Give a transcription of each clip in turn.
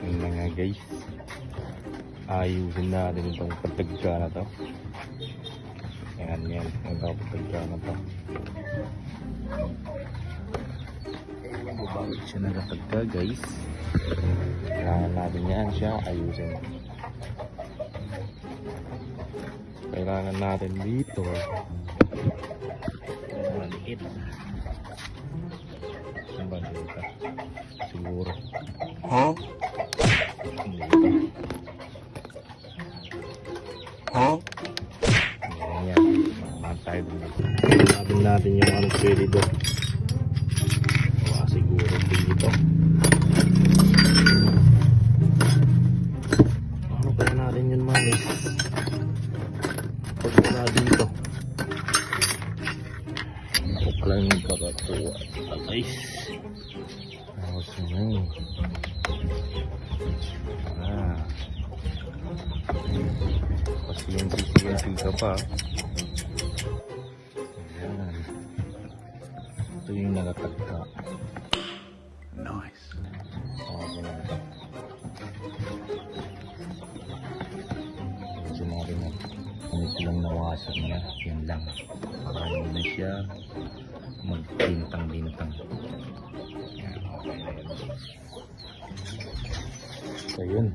Yun na nga guys, ayusin natin itong patagka na to. Yan ang patagka na to. Bakit siya nakatagka guys? Kailangan natin yan siya ayusin. Kailangan natin dito maliit. Saan ba dito? Siguro yan. Maman tayo dun natin yung ano pwede doon. Siguro dito. Ano kaya natin yun manis? Pag wala dito. Ako pala yung kakatuwa. Guys. Tapos yun. Pasiyente ka pa. Ayan. Ito yung nakatagka. Nice. Okay na ito. Medyo natin na ganito lang nawasan niya. Yan lang. Parang na siya magbintang-bintang. Yan, okay na yun. So yun.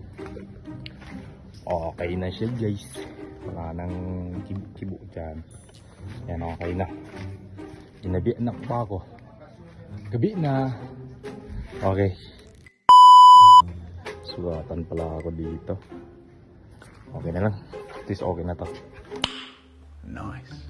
Okay na siya guys. Wala nang kibo dyan. Yan, okay na. Ginabi anak pa ako. Gabi na. Okay. Sugatan pala ako dito. Okay na lang. At least okay na to. Nice.